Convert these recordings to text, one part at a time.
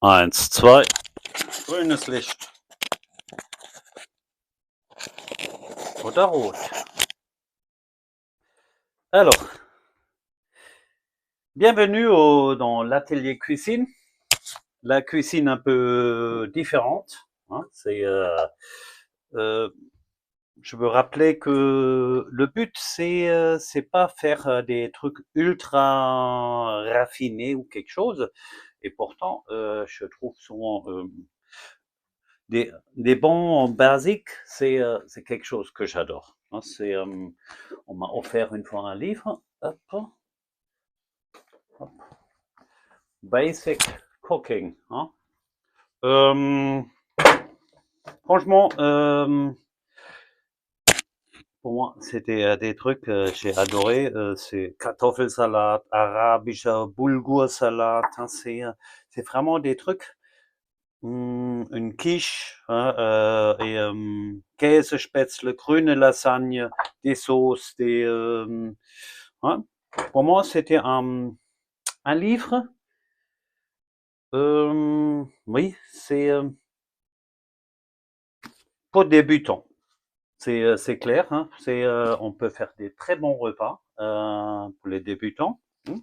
Eins, zwei. Grünes Licht. Oder rot. Alors, bienvenue dans l'atelier cuisine. La cuisine un peu différente. Hein, je veux rappeler que le but, c'est pas faire des trucs ultra raffinés ou quelque chose. Et pourtant, je trouve souvent des bons basiques, c'est quelque chose que j'adore. Hein, on m'a offert une fois un livre. Hop, hop. Basic Cooking. Hein. Euh, franchement, pour moi, c'était des trucs que j'ai adoré. C'est Kartoffelsalat, arabischer Bulgursalat. Hein, c'est vraiment des trucs. Une quiche hein, et Käsespätzle, grüne Lasagne, des sauces, hein. Pour moi, c'était un livre. Oui, c'est pour débutants. C'est clair. Hein, on peut faire des très bons repas pour les débutants. Hein.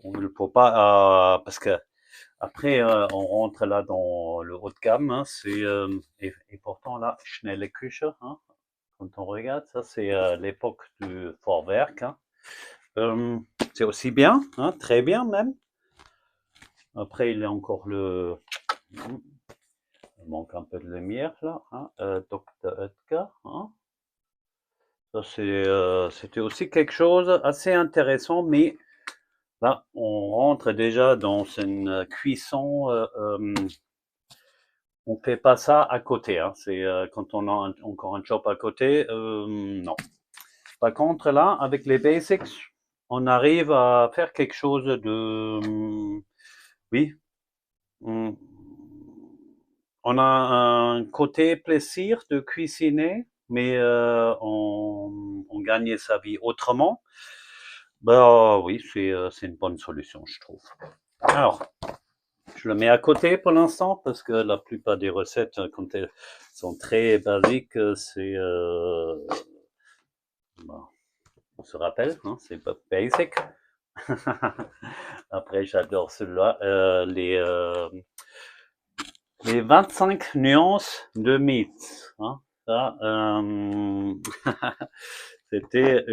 On ne faut pas parce que après on rentre là dans le haut de gamme. Hein, et pourtant là, Schnelle Küche. Hein, quand on regarde, ça c'est l'époque du Vorwerk. Hein. C'est aussi bien, hein, très bien même. Après, il y a encore il manque un peu de lumière là. Hein, Dr. Oetker. Hein. Ça, c'était aussi quelque chose assez intéressant, mais là, on rentre déjà dans une cuisson. On fait pas ça à côté. Hein. C'est quand on a encore un job à côté, non. Par contre, là, avec les basics, on arrive à faire quelque chose de, oui, on a un côté plaisir de cuisiner, mais on gagne sa vie autrement. Bah oui, c'est une bonne solution, je trouve. Alors, je le mets à côté pour l'instant parce que la plupart des recettes, quand elles sont très basiques, bon, on se rappelle, hein, c'est pas basic. Après, j'adore celui-là, les 25 nuances de mythes. Hein. Ça, c'était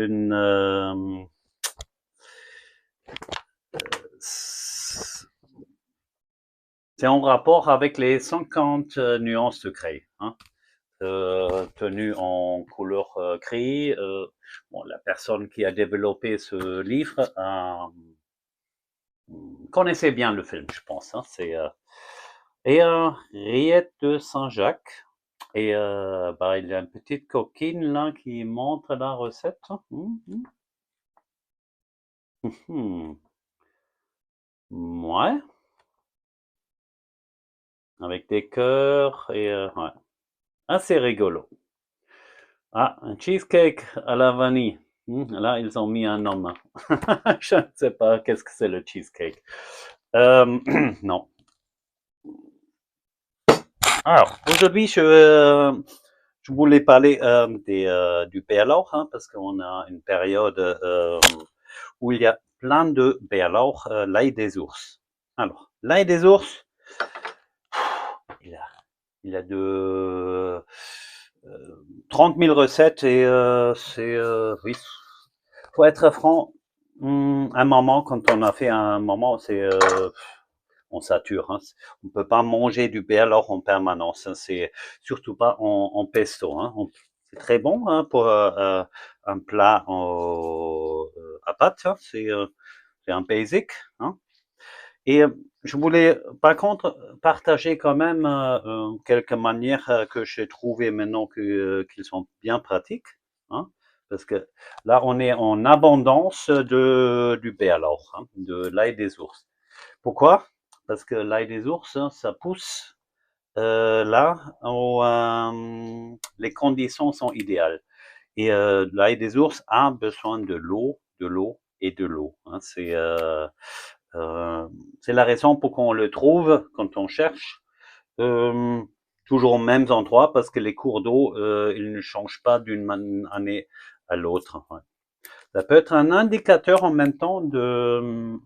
c'est en rapport avec les 50 nuances de gris. Hein. Tenu en couleur gris. Bon, la personne qui a développé ce livre connaissait bien le film, je pense. Hein. Et Riette de Saint-Jacques. Et bah, il y a une petite coquine là qui montre la recette. Ouais, avec des cœurs et ouais. Assez rigolo. Ah, un cheesecake à la vanille. Là, ils ont mis un homme. Je ne sais pas qu'est-ce que c'est le cheesecake. Non. Alors, aujourd'hui, je voulais parler du Bärlauch, hein, parce qu'on a une période où il y a plein de Bärlauch, l'ail des ours. Alors, l'ail des ours, il a de 30 000 recettes et oui, faut être franc, un moment, quand on a fait un moment, on sature. Hein. On peut pas manger du bärlauch en permanence. Hein. C'est surtout pas en pesto. Hein. C'est très bon hein, pour un plat à pâte. Hein. C'est un basic. Hein. Et je voulais, par contre, partager quand même quelques manières que j'ai trouvées maintenant qu'ils sont bien pratiques. Hein, parce que là, on est en abondance du bärlauch, hein, de l'ail des ours. Pourquoi? Parce que l'ail des ours, hein, ça pousse là où les conditions sont idéales. Et l'ail des ours a besoin de l'eau et de l'eau. Hein, C'est la raison pour qu'on le trouve quand on cherche. Toujours aux mêmes endroits parce que les cours d'eau, ils ne changent pas d'une année à l'autre. Ouais. Ça peut être un indicateur en même temps de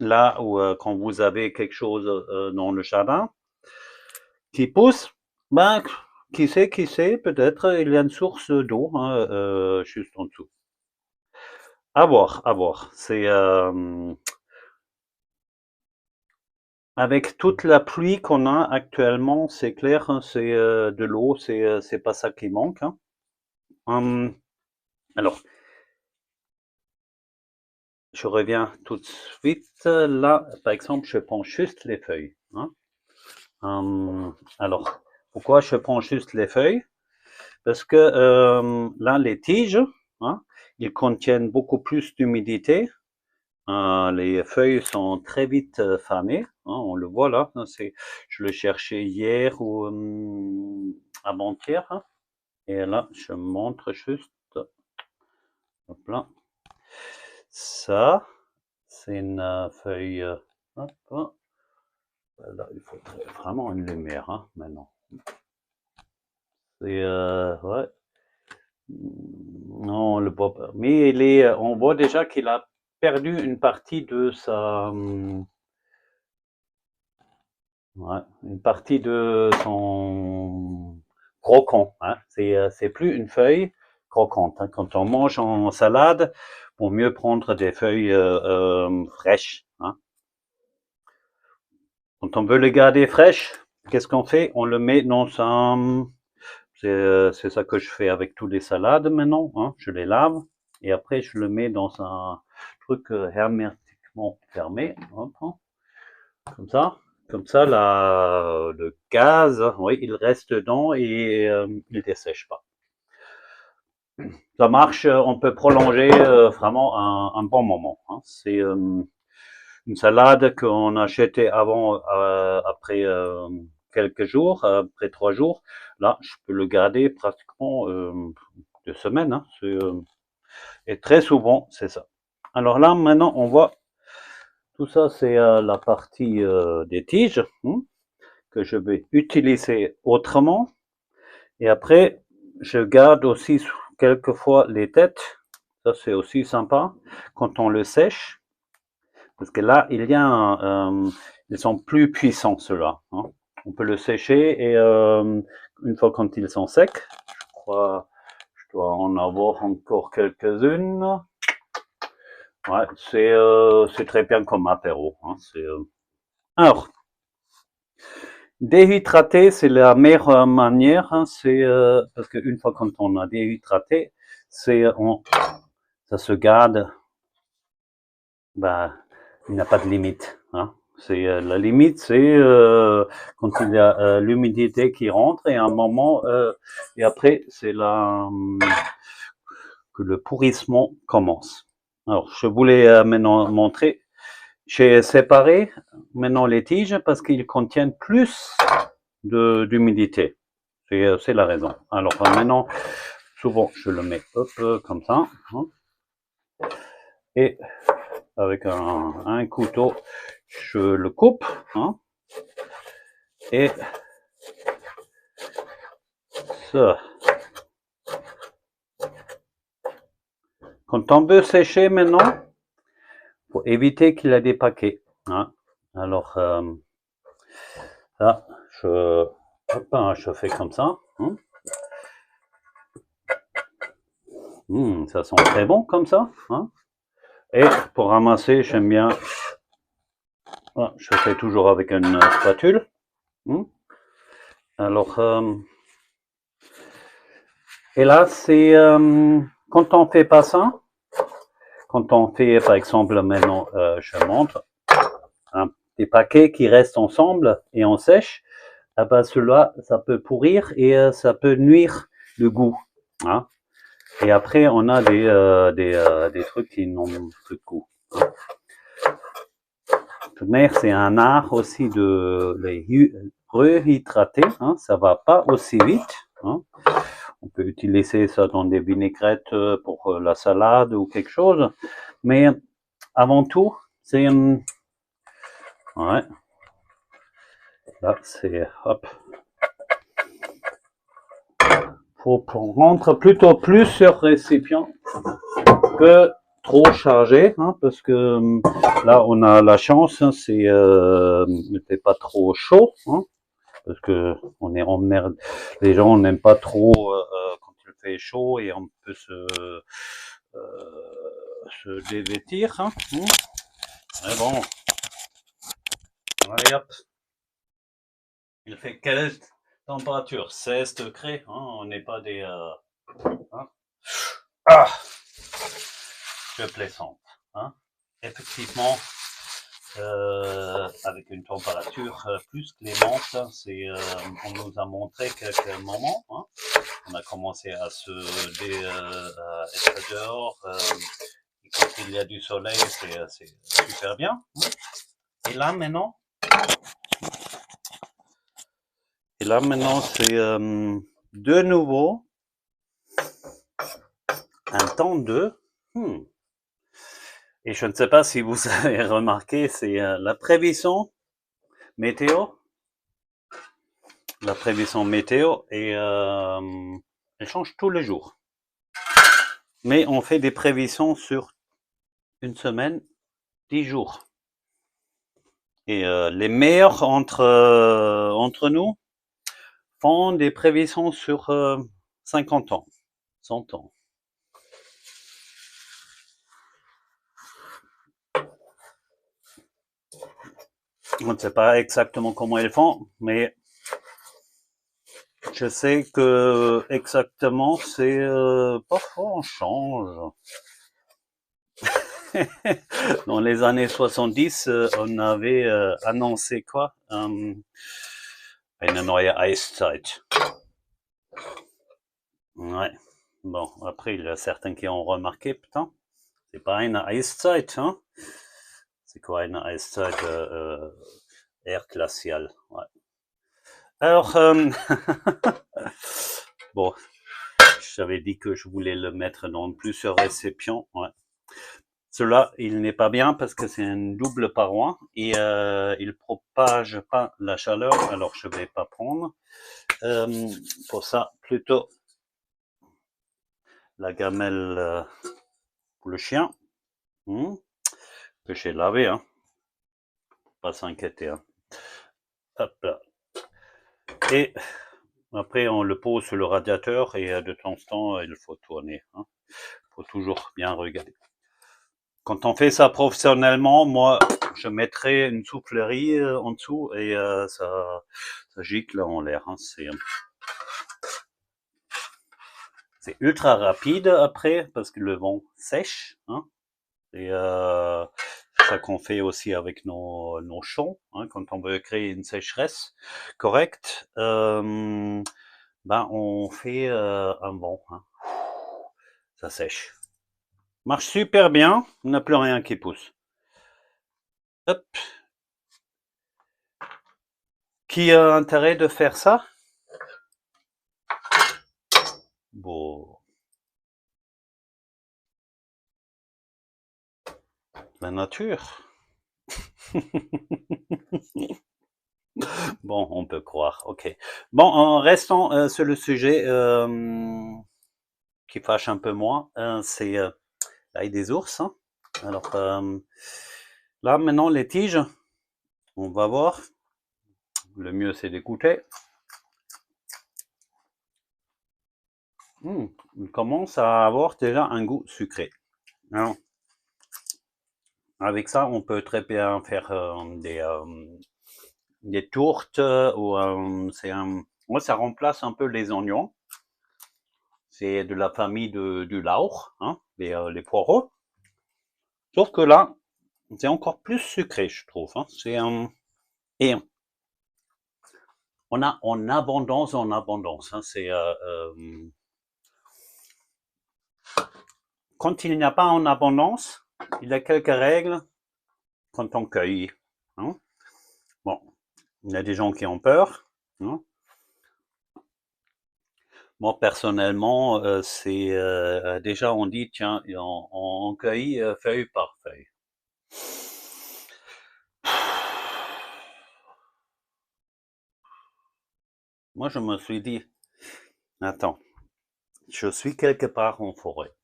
là où quand vous avez quelque chose dans le jardin qui pousse, ben qui sait, peut-être il y a une source d'eau hein, juste en dessous. À voir, à voir. C'est avec toute la pluie qu'on a actuellement, c'est clair, hein, c'est de l'eau, c'est pas ça qui manque. Hein. Alors, je reviens tout de suite. Là, par exemple, je prends juste les feuilles. Hein. Alors, pourquoi je prends juste les feuilles? Parce que là, les tiges, hein, ils contiennent beaucoup plus d'humidité. Les feuilles sont très vite fanées. Hein, on le voit là. Je le cherchais hier ou avant-hier. Hein, et là, je montre juste. Hop là. Ça, c'est une feuille. Hop, là, il faut vraiment une lumière hein, maintenant. C'est ouais. Non, on le voit pas. Mais on voit déjà qu'il a perdu une partie de sa, ouais, une partie de son croquant. Hein. C'est plus une feuille croquante. Hein. Quand on mange en salade, vaut mieux prendre des feuilles fraîches. Hein. Quand on veut les garder fraîches, qu'est-ce qu'on fait? On le met dans un... C'est ça que je fais avec toutes les salades maintenant. Hein. Je les lave et après je le mets dans un truc hermétiquement fermé. Hop, hein. Comme ça. Comme ça, le gaz, oui, il reste dedans et il ne dessèche pas. Ça marche, on peut prolonger vraiment un bon moment. Hein. C'est une salade qu'on achetait avant, après quelques jours, après 3 jours. Là, je peux le garder pratiquement 2 semaines. Hein. Et très souvent, c'est ça. Alors là, maintenant, on voit tout ça, c'est la partie des tiges que je vais utiliser autrement. Et après, je garde aussi quelquefois les têtes. Ça, c'est aussi sympa quand on le sèche. Parce que là, ils sont plus puissants, ceux-là. Hein. On peut le sécher et une fois quand ils sont secs, je crois, je dois en avoir encore quelques-unes. Ouais, c'est très bien comme apéro. Hein. Alors, déhydrater, c'est la meilleure manière. Hein. Parce qu'une fois quand on a déhydraté, ça se garde. Bah, il n'y a pas de limite. Hein. La limite, c'est quand il y a l'humidité qui rentre et un moment et après c'est là que le pourrissement commence. Alors, je voulais maintenant montrer. J'ai séparé maintenant les tiges parce qu'ils contiennent plus d'humidité. C'est la raison. Alors maintenant, souvent je le mets comme ça. Hein, et avec un couteau, je le coupe. Hein, et ça. Quand on veut sécher maintenant, pour éviter qu'il y ait des paquets. Hein. Alors, là, je fais comme ça. Hein. Ça sent très bon comme ça. Hein. Et pour ramasser, j'aime bien, je fais toujours avec une spatule. Alors, et là, c'est quand on fait pas ça, quand on fait, par exemple, maintenant, je montre, des paquets qui restent ensemble et on sèche, ah ben, cela, ça peut pourrir et ça peut nuire le goût. Hein. Et après, on a des trucs qui n'ont plus de goût. Hein. De toute manière, c'est un art aussi de les rehydrater. Hein. Ça va pas aussi vite. Hein. On peut utiliser ça dans des vinaigrettes pour la salade ou quelque chose. Mais avant tout, C'est ouais. Là, c'est hop. Faut rendre plutôt plus sur récipient que trop chargé, hein, parce que là, on a la chance, hein, c'est pas trop chaud, hein, parce que on est en merde. Les gens n'aiment pas trop quand il fait chaud et on peut se dévêtir. Hein. Mais bon, allez hop. Il fait quelle température? 16 degrés. Hein, on n'est pas des. Hein. Ah, je plaisante. Hein. Effectivement, avec une température plus clémente, c'est, on nous a montré quelques moments. Hein. On a commencé à être dehors. Et quand il y a du soleil, c'est super bien. Hein. Et là maintenant, c'est de nouveau un temps de. Et je ne sais pas si vous avez remarqué, c'est la prévision météo. La prévision météo et elle change tous les jours. Mais on fait des prévisions sur une semaine, 10 jours. Et les meilleurs entre nous font des prévisions sur 50 ans, 100 ans. On ne sait pas exactement comment ils font, mais je sais que exactement c'est parfois on change. Dans les années 70, on avait annoncé quoi? Une neue Eiszeit. Ouais. Bon, après, il y a certains qui ont remarqué, putain, c'est pas une Eiszeit, hein? C'est quoi une Eiszeit? Ère glaciale. Ouais. Alors, bon, j'avais dit que je voulais le mettre dans plusieurs récipients. Ouais. Cela, il n'est pas bien parce que c'est une double paroi et il propage pas la chaleur, alors je vais pas prendre. Pour ça, plutôt la gamelle pour le chien, que j'ai lavé, hein. Pas s'inquiéter. Hein. Hop là. Et après, on le pose sur le radiateur et de temps en temps, il faut tourner. Hein. Il faut toujours bien regarder. Quand on fait ça professionnellement, moi, je mettrais une soufflerie en dessous et ça gicle en l'air. Hein. C'est ultra rapide après parce que le vent sèche. Hein. Et ça qu'on fait aussi avec nos champs. Hein, quand on veut créer une sécheresse correcte, ben on fait un vent. Hein. Ça sèche. Marche super bien, on n'a plus rien qui pousse. Hop. Qui a intérêt de faire ça? Bon. La nature. Bon, on peut croire, ok. Bon, en restant sur le sujet qui fâche un peu moins, c'est l'ail des ours. Hein. Alors, là, maintenant, les tiges, on va voir. Le mieux, c'est d'écouter. Il commence à avoir déjà un goût sucré. Alors, avec ça, on peut très bien faire des tourtes ou moi, ça remplace un peu les oignons. C'est de la famille du lauch, hein, les poireaux. Sauf que là, c'est encore plus sucré, je trouve. Hein. Et on a en abondance. Hein. C'est quand il n'y a pas en abondance, il y a quelques règles quand on cueille. Hein. Bon, il y a des gens qui ont peur. Hein. Moi, personnellement, c'est déjà on dit tiens, on cueille feuille par feuille. moi je me suis dit, attends, je suis quelque part en forêt.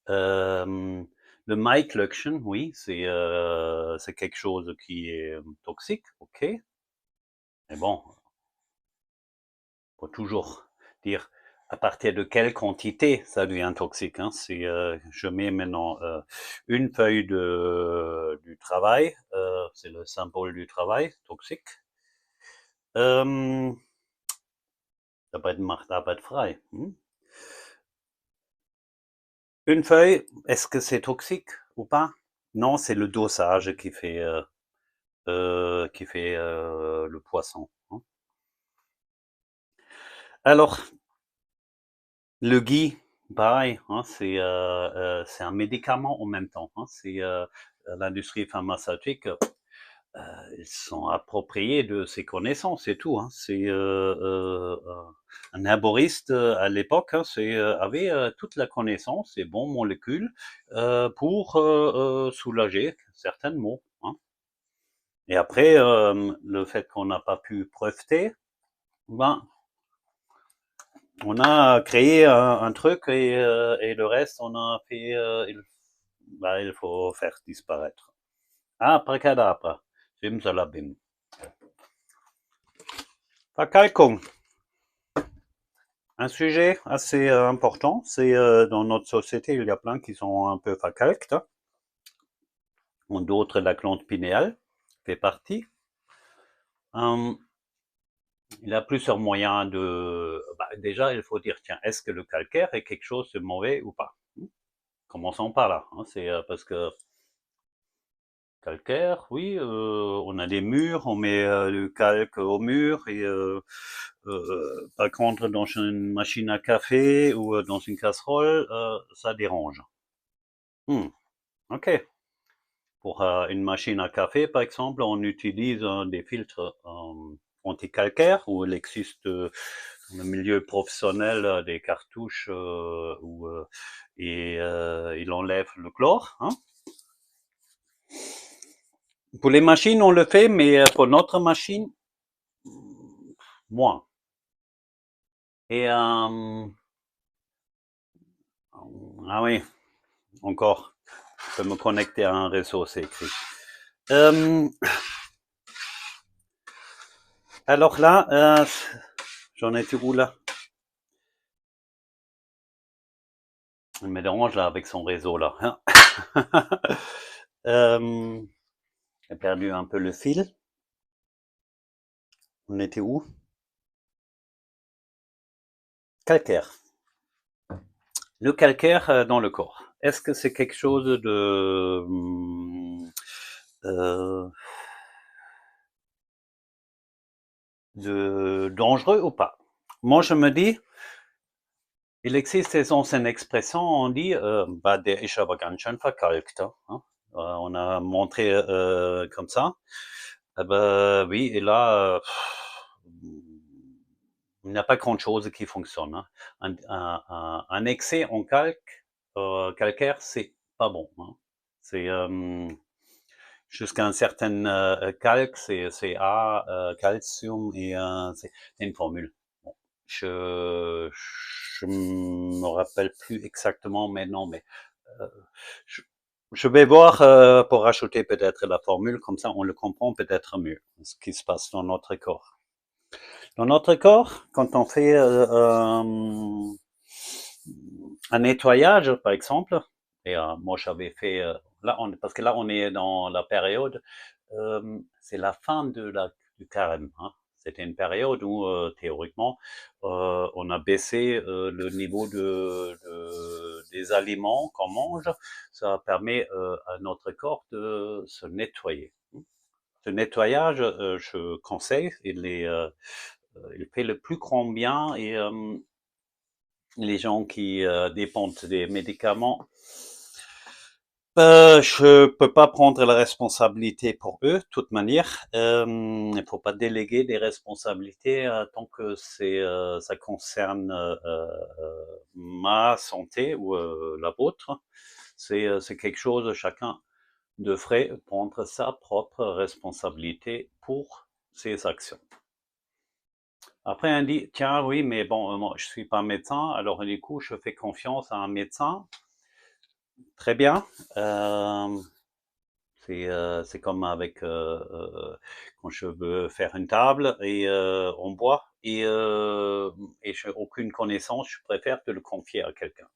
Le Maiklöckchen, oui, c'est quelque chose qui est toxique, ok. Mais bon, faut toujours dire à partir de quelle quantité ça devient toxique. Hein. Si je mets maintenant une feuille du travail, c'est le symbole du travail, toxique. Damit macht Arbeit frei. Une feuille, est-ce que c'est toxique ou pas? Non, c'est le dosage qui fait le poisson. Hein. Alors, le ghee, pareil, hein, c'est un médicament en même temps. Hein, c'est l'industrie pharmaceutique, ils sont appropriés de ces connaissances et tout. Hein, c'est un herboriste à l'époque, hein, avait toute la connaissance, et bons molécules pour soulager certains maux. Hein. Et après, le fait qu'on n'a pas pu breveter, ben, on a créé un truc et le reste, on a fait, il faut faire disparaître. Abracadabra, simsalabim. Verkalkung, un sujet assez important. C'est dans notre société, il y a plein qui sont un peu verkalkt. Hein. D'autres, la glande pinéale fait partie. Il y a plusieurs moyens de... déjà, il faut dire, tiens, est-ce que le calcaire est quelque chose de mauvais ou pas? Commençons par là. Hein, c'est parce que calcaire, oui, on a des murs, on met du calque au mur et par contre dans une machine à café ou dans une casserole, ça dérange. Ok. Pour une machine à café, par exemple, on utilise des filtres anti-calcaire où il existe dans le milieu professionnel des cartouches et il enlève le chlore. Hein. Pour les machines, on le fait, mais pour notre machine, moins. Et ah oui, encore, je peux me connecter à un réseau, c'est écrit. Alors là, j'en étais où là? Il me dérange là avec son réseau là. Hein. J'ai perdu un peu le fil. On était où? Calcaire. Le calcaire dans le corps. Est-ce que c'est quelque chose de dangereux ou pas? Moi, je me dis, il existe ces anciennes expressions, on dit, der ist aber ganz schön verkalkt. Hein? On a montré comme ça. Oui, et là, il n'y a pas grand-chose qui fonctionne. Hein. Un excès en calcaire, c'est pas bon. Hein. C'est jusqu'à un certain calque, c'est A, calcium, et c'est une formule. Bon, je me rappelle plus exactement, mais non, mais je, je vais voir pour rajouter peut-être la formule, comme ça on le comprend peut-être mieux, ce qui se passe dans notre corps. Dans notre corps, quand on fait un nettoyage, par exemple, et moi j'avais fait, parce que là on est dans la période, c'est la fin du carême. Hein. C'était une période où théoriquement on a baissé le niveau des aliments qu'on mange. Ça permet à notre corps de se nettoyer. Ce nettoyage, je conseille, il fait le plus grand bien et les gens qui dépendent des médicaments, je peux pas prendre la responsabilité pour eux, de toute manière. Il faut pas déléguer des responsabilités tant que ça concerne ma santé ou la vôtre. C'est quelque chose, chacun devrait prendre sa propre responsabilité pour ses actions. Après, on dit, tiens, oui, mais bon, moi, je suis pas médecin, alors du coup, je fais confiance à un médecin. Très bien. C'est comme avec quand je veux faire une table et en bois et j'ai aucune connaissance, je préfère te le confier à quelqu'un.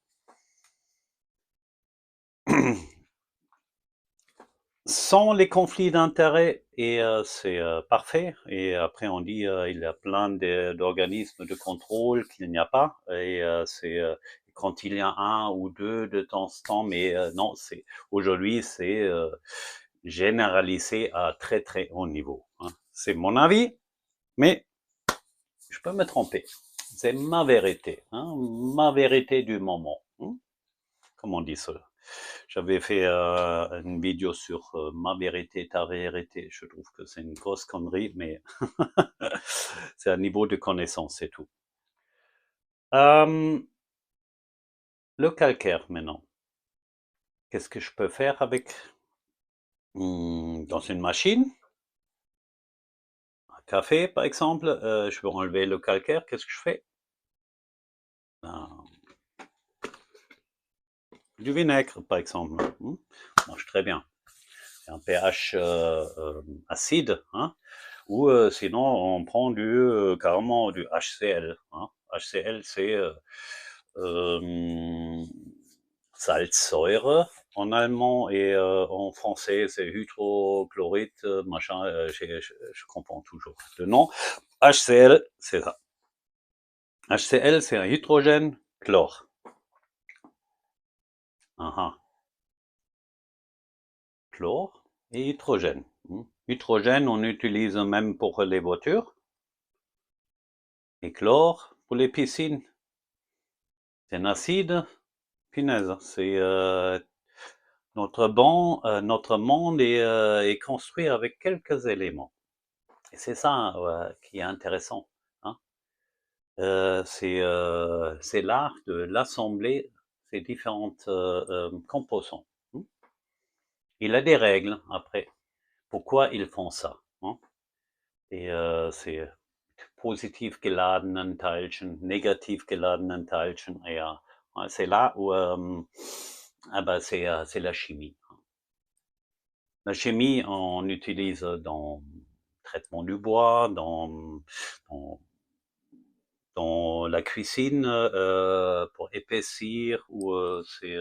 Sans les conflits d'intérêts et c'est parfait. Et après on dit il y a plein d'organismes de contrôle qu'il n'y a pas. Et c'est quand il y a un ou deux de temps en temps, mais non, c'est aujourd'hui c'est généralisé à très très haut niveau, hein. C'est mon avis, mais je peux me tromper. C'est ma vérité, hein, ma vérité du moment, hein. Comment on dit ça? J'avais fait une vidéo sur ma vérité, ta vérité. Je trouve que c'est une grosse connerie, mais c'est un niveau de connaissance, c'est tout. Le calcaire maintenant. Qu'est-ce que je peux faire avec dans une machine, un café par exemple, je veux enlever le calcaire, qu'est-ce que je fais? Ben, du vinaigre par exemple, marche très bien. Un pH acide, hein, ou sinon on prend carrément du HCl, hein. HCl c'est Salzsäure en allemand et en français c'est hydrochloride, machin, je comprends toujours le nom. HCl, c'est ça. HCl, c'est un hydrogène chlore. Chlore et hydrogène. Hydrogène, on utilise même pour les voitures. Et chlore pour les piscines. C'est un acide, punaise. C'est notre monde est construit avec quelques éléments. Et c'est ça qui est intéressant, hein. C'est l'art de l'assembler ces différentes composants, hein. Il a des règles après. Pourquoi ils font ça, hein? Et c'est positiv geladenen Teilchen, negativ geladenen Teilchen, ja. C'est là où c'est la chimie. La chimie, on utilise dans le traitement du bois, dans, dans la cuisine pour épaissir, ou c'est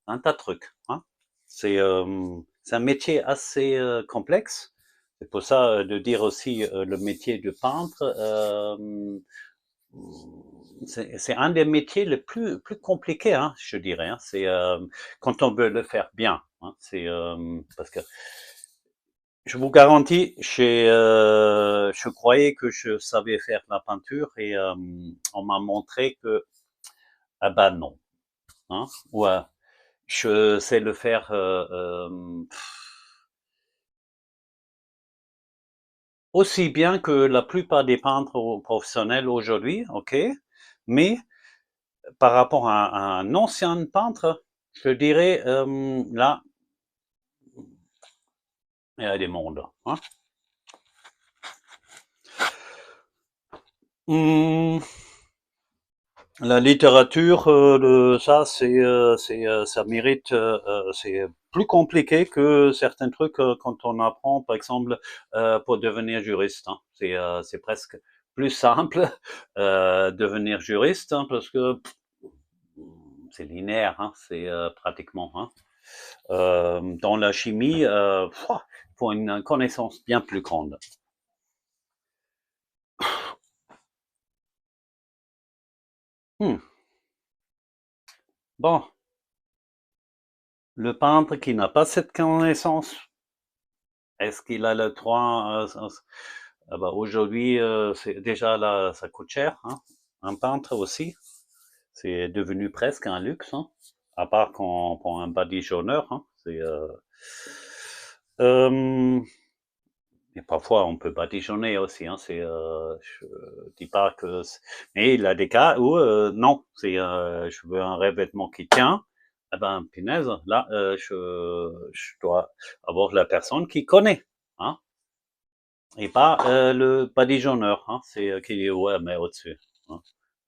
un tas de trucs, hein. C'est un métier assez complexe. C'est pour ça de dire aussi le métier de peintre, c'est un des métiers les plus compliqués, hein, je dirais, hein. C'est quand on veut le faire bien, hein. C'est parce que je vous garantis, je croyais que je savais faire la peinture et on m'a montré que ah ben non, hein. Ouais, je sais le faire. Aussi bien que la plupart des peintres professionnels aujourd'hui, ok, mais par rapport à un ancien peintre, je dirais, là, il y a des mondes, hein. Hum, la littérature, ça, ça mérite, c'est plus compliqué que certains trucs quand on apprend, par exemple, pour devenir juriste, hein. C'est presque plus simple devenir juriste, hein, parce que c'est linéaire, hein, c'est pratiquement, hein. Dans la chimie, il faut une connaissance bien plus grande. Hmm. Bon, le peintre qui n'a pas cette connaissance, est-ce qu'il a le droit ah bah, aujourd'hui, c'est déjà là, ça coûte cher, hein. Un peintre aussi, c'est devenu presque un luxe, hein. À part qu'on prend un badigeonneur, hein. C'est et parfois on peut badigeonner aussi, hein. Je dis pas que, mais il y a des cas où non, c'est je veux un revêtement qui tient. Eh ben, punaise, là, je dois avoir la personne qui connaît, hein. Et pas le badigeonneur, hein, c'est qui dit ouais, mais au-dessus. Hein.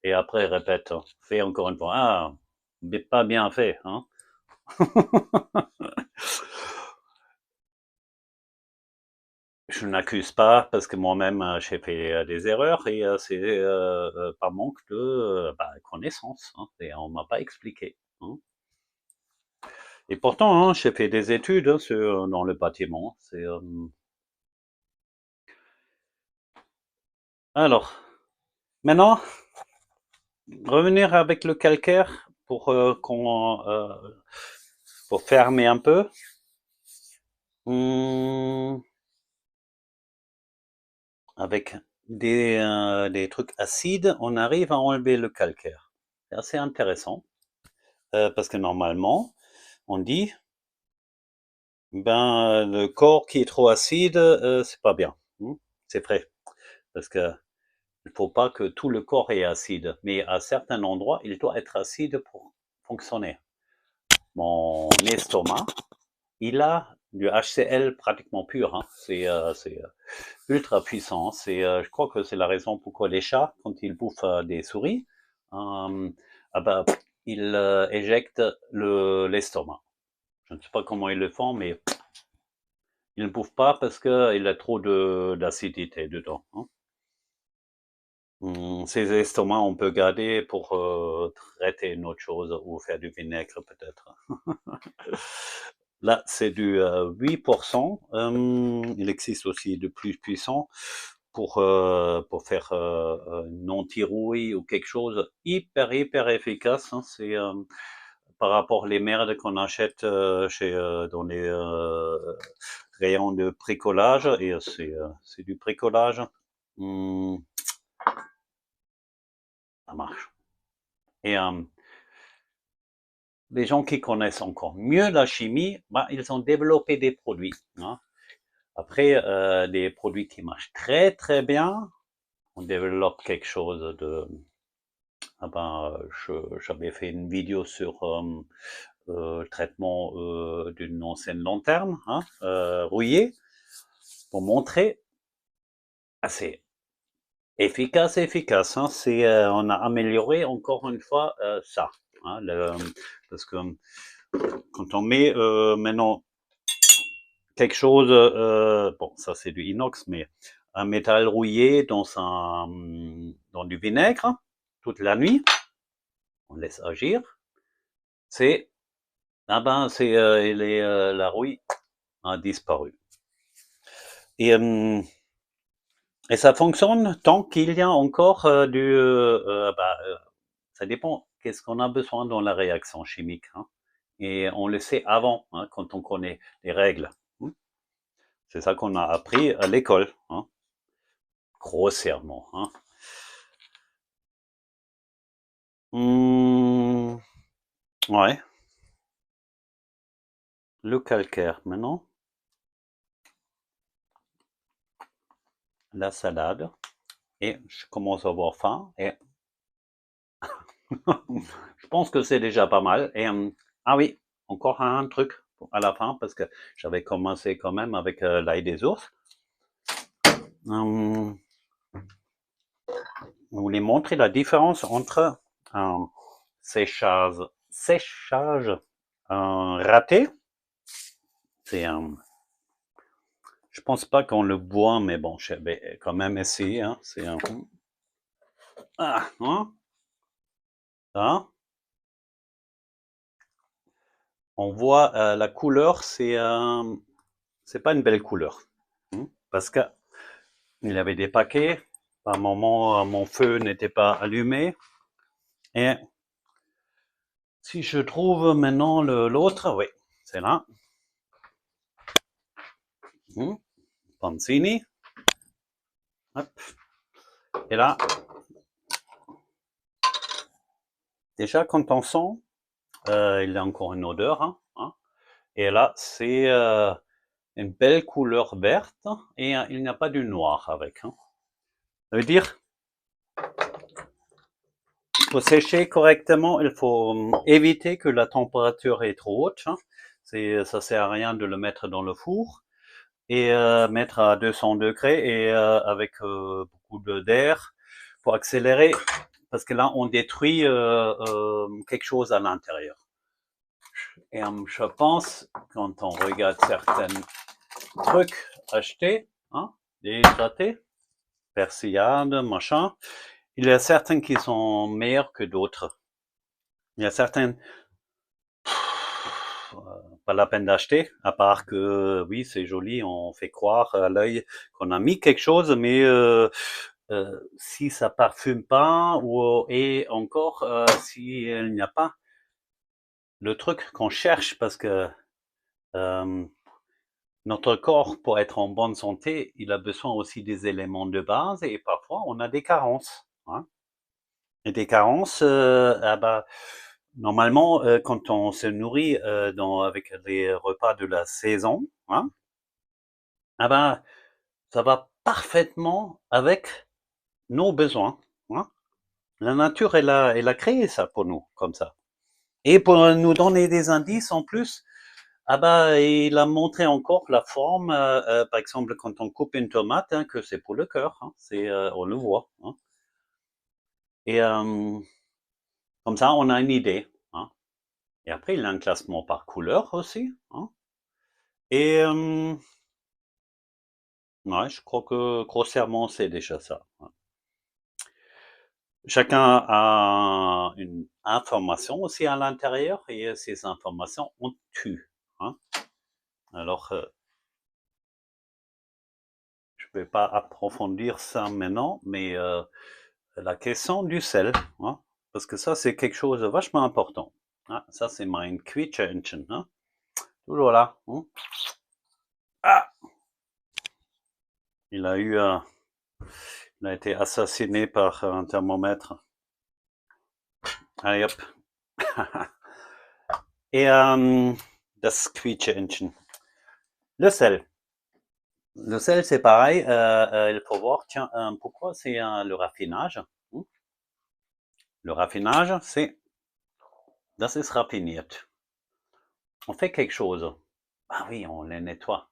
Et après, répète, hein, fais encore une fois. Ah, mais pas bien fait. Hein. Je n'accuse pas parce que moi-même j'ai fait des erreurs et c'est par manque de connaissance. Hein, et on m'a pas expliqué. Hein. Et pourtant, hein, j'ai fait des études hein, dans le bâtiment. Alors, maintenant, revenir avec le calcaire pour fermer un peu. Hum, avec des trucs acides, on arrive à enlever le calcaire. C'est assez intéressant parce que normalement, on dit, ben le corps qui est trop acide, c'est pas bien. C'est vrai parce que il faut pas que tout le corps est acide, mais à certains endroits, il doit être acide pour fonctionner. Mon estomac, il a du HCl pratiquement pur. Hein. C'est ultra puissant. Je crois que c'est la raison pourquoi les chats, quand ils bouffent des souris, euh, ah bah, ils éjectent l'estomac. Je ne sais pas comment ils le font, mais ils ne bouffent pas parce qu'il a trop d'acidité dedans. Hein. Ces estomacs, on peut garder pour traiter une autre chose ou faire du vinaigre peut-être. Là, c'est du 8%. Il existe aussi de plus puissant pour faire une anti-rouille ou quelque chose hyper efficace. Hein. C'est par rapport les merdes qu'on achète dans les rayons de bricolage et c'est du bricolage. Hum, ça marche. Et les gens qui connaissent encore mieux la chimie, bah, ils ont développé des produits. Hein. Après, des produits qui marchent très bien, on développe quelque chose de... Ah ben, j'avais fait une vidéo sur le traitement d'une ancienne lanterne hein, rouillée pour montrer assez efficace. Hein, on a amélioré encore une fois ça. Hein, parce que quand on met maintenant quelque chose, bon, ça c'est du inox, mais un métal rouillé dans du vinaigre toute la nuit, on laisse agir, c'est, ah ben, la rouille a disparu. Et, euh, et ça fonctionne tant qu'il y a encore ça dépend qu'est-ce qu'on a besoin dans la réaction chimique. Hein. Et on le sait avant, hein, quand on connaît les règles. Hein. C'est ça qu'on a appris à l'école. Hein. Grossièrement. Hein. Ouais. Le calcaire maintenant. La salade. Et je commence à avoir faim. Et je pense que c'est déjà pas mal. Et ah oui, encore un truc à la fin parce que j'avais commencé quand même avec l'ail des ours. Hum, je voulais montrer la différence entre un séchage raté. C'est un Je pense pas qu'on le boit, mais bon, je vais quand même essayer. Hein. C'est un... Ah, hein, ça. On voit la couleur, c'est pas une belle couleur. Hein, parce que il y avait des paquets. À un moment, mon feu n'était pas allumé. Et si je trouve maintenant l'autre, oui, c'est là. Pansini. Hop. Et là, déjà quand on sent, il y a encore une odeur. Hein. Et là, c'est une belle couleur verte et il n'y a pas du noir avec. Hein. Ça veut dire, pour sécher correctement, il faut éviter que la température est trop haute. Hein. Ça sert à rien de le mettre dans le four. et mettre à 200 degrés et avec beaucoup d'air pour accélérer, parce que là, on détruit quelque chose à l'intérieur. Et je pense, quand on regarde certains trucs achetés, hein, déshydratés, persillade, machin, il y a certains qui sont meilleurs que d'autres. Il y a certains, pas la peine d'acheter, à part que oui, c'est joli, on fait croire à l'œil qu'on a mis quelque chose, mais si ça parfume pas, ou et encore s'il n'y a pas le truc qu'on cherche, parce que euh, notre corps, pour être en bonne santé, il a besoin aussi des éléments de base, et parfois on a des carences. Hein. Et des carences, ah bah, normalement, quand on se nourrit avec les repas de la saison, hein, ah bah, ça va parfaitement avec nos besoins. Hein. La nature, elle a créé ça pour nous, comme ça. Et pour nous donner des indices en plus, ah bah, il a montré encore la forme, par exemple, quand on coupe une tomate, hein, que c'est pour le cœur, hein, on le voit. Hein. Et comme ça, on a une idée. Hein. Et après, il a un classement par couleur aussi. Hein. Et ouais, je crois que grossièrement, c'est déjà ça. Hein. Chacun a une information aussi à l'intérieur, et ces informations, on tue. Hein. Alors, je ne vais pas approfondir ça maintenant, mais la question du sel, hein, parce que ça, c'est quelque chose de vachement important. Hein. Ça, c'est mein Quietscheentchen. Hein. Toujours là. Hein. Ah, il a eu il a été assassiné par un thermomètre. Allez hop. Et das Quietscheentchen. Le sel. Le sel, c'est pareil. Il faut voir, tiens, pourquoi c'est le raffinage. Hein. Le raffinage, c'est das ist raffiniert. On fait quelque chose. Ah oui, on les nettoie.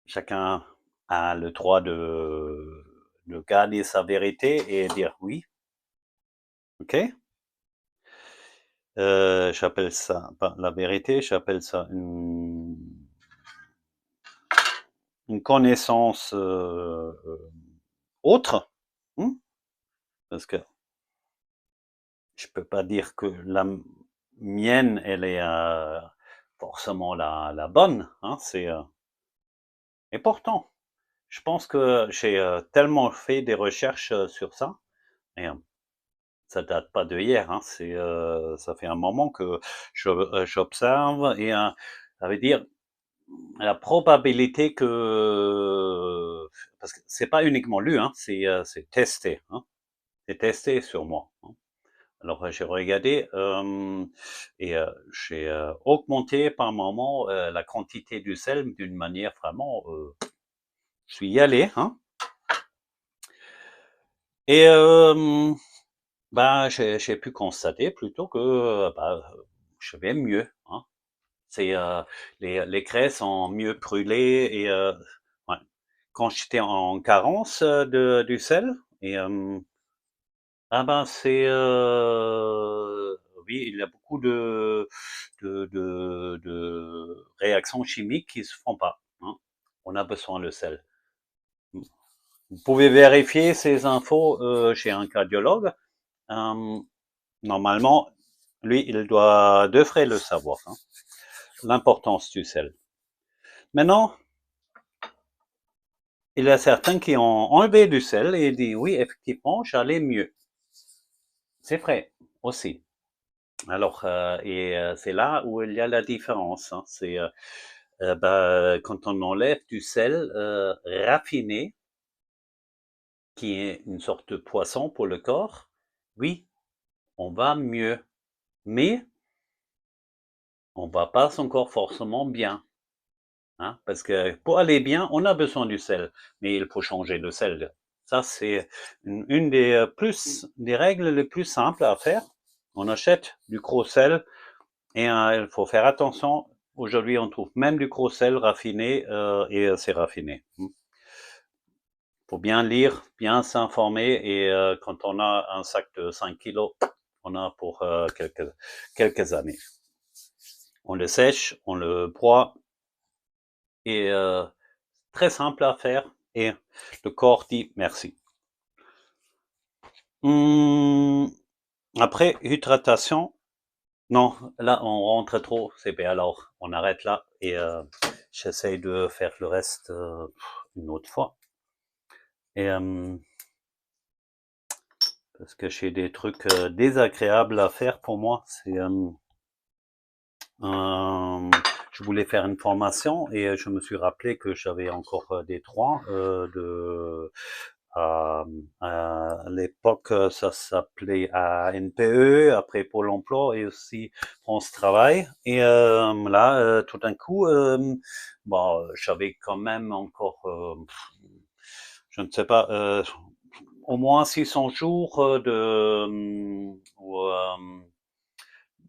Chacun a le droit de garder sa vérité et dire oui. Ok? J'appelle ça, pas la vérité, j'appelle ça une connaissance autre. Hein. Parce que je peux pas dire que la mienne, elle est forcément la bonne. Hein, c'est important. Je pense que j'ai tellement fait des recherches sur ça, et ça date pas de hier. Hein, ça fait un moment que j'observe, et ça veut dire la probabilité que, parce que c'est pas uniquement lu, hein, c'est testé. Hein, c'est testé sur moi. Hein. Alors j'ai regardé et j'ai augmenté par moment la quantité du sel d'une manière vraiment. Je suis y allé, hein. Et bah, j'ai pu constater plutôt que bah, je vais mieux. Hein. C'est les graisses sont mieux brûlées, et ouais. Quand j'étais en carence du sel, et ah ben c'est oui, il y a beaucoup de réactions chimiques qui se font pas. Hein. On a besoin de sel. Vous pouvez vérifier ces infos chez un cardiologue. Normalement, lui, il devrait le savoir. Hein. L'importance du sel. Maintenant, il y a certains qui ont enlevé du sel et dit oui, effectivement, j'allais mieux. C'est vrai aussi. Alors, c'est là où il y a la différence. Hein. C'est quand on enlève du sel raffiné, qui est une sorte de poisson pour le corps, oui, on va mieux. Mais on va pas encore forcément bien. Hein, parce que pour aller bien, on a besoin du sel, mais il faut changer le sel. Ça, c'est une des règles les plus simples à faire. On achète du gros sel, Et il faut faire attention. Aujourd'hui, on trouve même du gros sel raffiné et c'est raffiné. Faut bien lire, bien s'informer et quand on a un sac de 5 kilos, on a pour quelques années. On le sèche, on le broie et très simple à faire et le corps dit merci. Après, hydratation, non, là on rentre trop, c'est bien alors on arrête là et j'essaye de faire le reste une autre fois. Et parce que j'ai des trucs désagréables à faire pour moi, c'est je voulais faire une formation et je me suis rappelé que j'avais encore des droits à, à l'époque, ça s'appelait ANPE, après Pôle emploi et aussi France Travail. Et là, tout d'un coup, bon, j'avais quand même encore, je ne sais pas, au moins 600 jours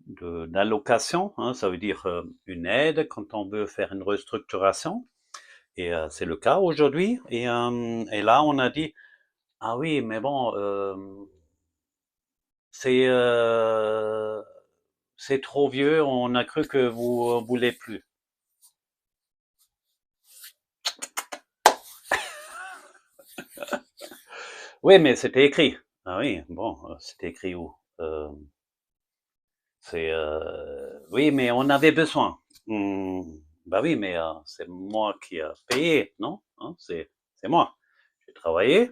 d'allocation, hein, ça veut dire une aide quand on veut faire une restructuration. Et c'est le cas aujourd'hui. Et là, on a dit, ah oui, mais bon, c'est euh, c'est trop vieux, on a cru que vous voulez plus. Oui, mais c'était écrit. Ah oui, bon, c'était écrit où? Oui, mais on avait besoin. Bah oui, mais c'est moi qui a payé, non? Hein, c'est moi. J'ai travaillé.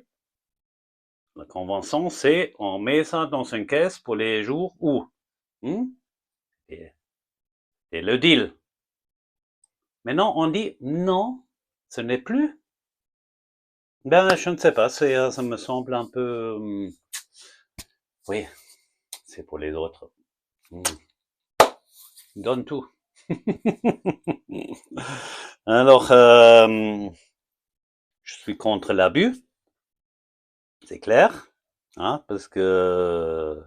La convention, c'est on met ça dans une caisse pour les jours où. Hmm? Et, et le deal. Maintenant, on dit non, ce n'est plus. Ben, je ne sais pas, ça me semble un peu. Oui, c'est pour les autres. Hmm. Donne tout. Alors, je suis contre l'abus, c'est clair, hein, parce que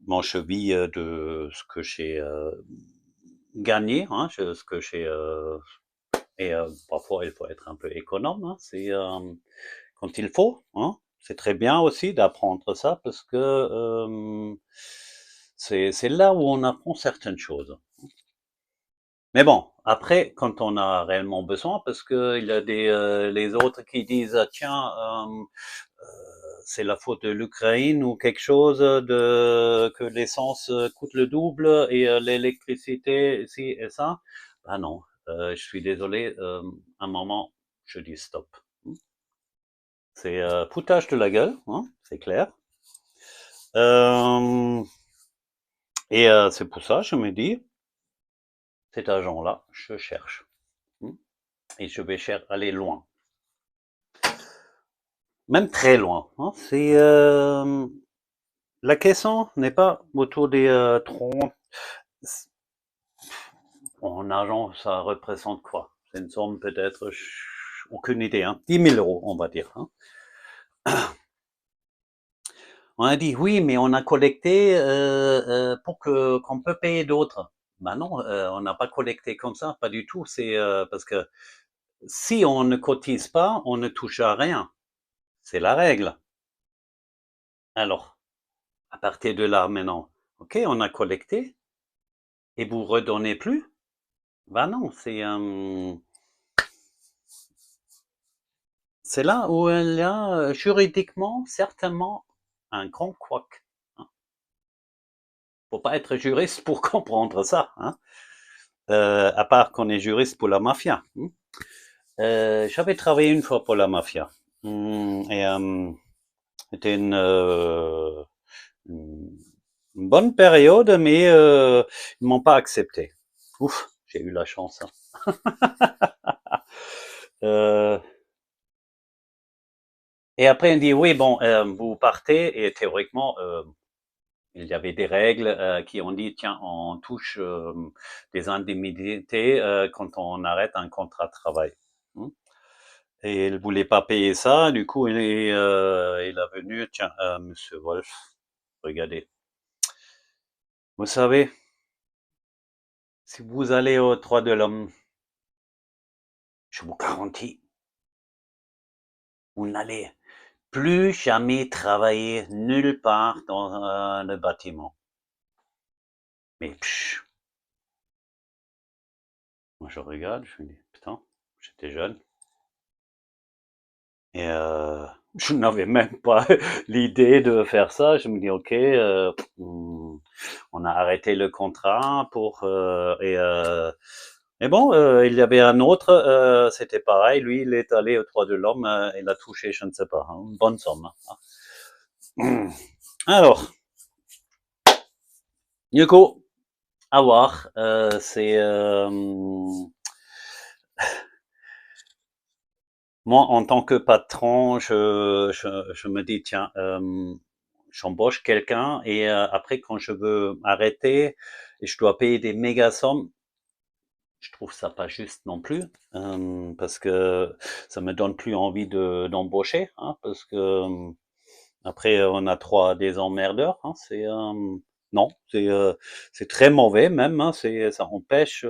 bon, je vis de ce que j'ai gagné, hein, ce que j'ai et parfois il faut être un peu économe, hein, c'est quand il faut, hein. C'est très bien aussi d'apprendre ça parce que c'est là où on apprend certaines choses. Mais bon, après, quand on a réellement besoin, parce que il y a les autres qui disent ah, tiens, c'est la faute de l'Ukraine ou quelque chose de que l'essence coûte le double et l'électricité ci et ça. Ben non, je suis désolé, un moment, je dis stop. C'est foutage de la gueule, hein, c'est clair. Euh, et c'est pour ça, je me dis, cet argent-là, je cherche. Et je vais aller loin. Même très loin. Hein. C'est la question n'est pas autour des 30. En argent, ça représente quoi? C'est une somme peut-être, aucune idée. Hein. 10 000 euros, on va dire. Hein. On a dit oui, mais on a collecté pour que qu'on peut payer d'autres. Ben non, on n'a pas collecté comme ça, pas du tout. C'est parce que si on ne cotise pas, on ne touche à rien. C'est la règle. Alors, à partir de là, maintenant, ok, on a collecté et vous redonnez plus? Ben non, c'est là où il y a juridiquement certainement un grand couac. Hein. Faut pas être juriste pour comprendre ça. Hein. À part qu'on est juriste pour la mafia. Hein. J'avais travaillé une fois pour la mafia. Et c'était une bonne période, mais ils m'ont pas accepté. Ouf, j'ai eu la chance. Hein. Euh, et après, on dit oui, bon, vous partez et théoriquement, il y avait des règles qui ont dit tiens, on touche des indemnités quand on arrête un contrat de travail. Hein. Et il voulait pas payer ça, du coup il est venu tiens, Monsieur Wolf, regardez, vous savez. Si vous allez au Droits de l'homme, je vous garantis, vous n'allez plus jamais travailler nulle part dans le bâtiment. Mais moi je regarde, je me dis, putain, j'étais jeune. Et je n'avais même pas l'idée de faire ça. Je me dis, ok, on a arrêté le contrat et bon, il y avait un autre, c'était pareil. Lui, il est allé au Droit de l'homme, il a touché, je ne sais pas, une bonne somme. Alors, Nico, à voir. Moi, en tant que patron, je me dis, tiens, j'embauche quelqu'un et après, quand je veux arrêter et je dois payer des méga sommes, je trouve ça pas juste non plus, parce que ça me donne plus envie d'embaucher, hein, parce que après, on a des emmerdeurs, hein, non, c'est très mauvais même, hein, ça empêche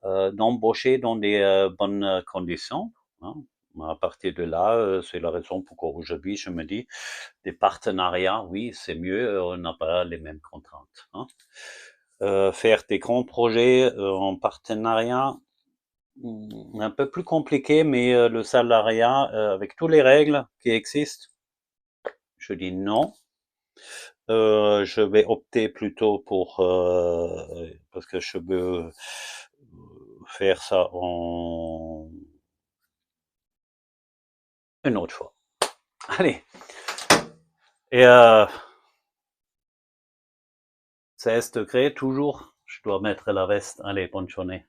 d'embaucher dans des bonnes conditions, hein. À partir de là, c'est la raison pourquoi aujourd'hui je me dis des partenariats, oui, c'est mieux, on n'a pas les mêmes contraintes, hein. Faire des grands projets en partenariat, un peu plus compliqué, mais le salariat, avec toutes les règles qui existent, je dis non. Je vais opter plutôt parce que je veux faire ça une autre fois. Allez. Et 16 degrés toujours. Je dois mettre la veste. Allez, bonne journée.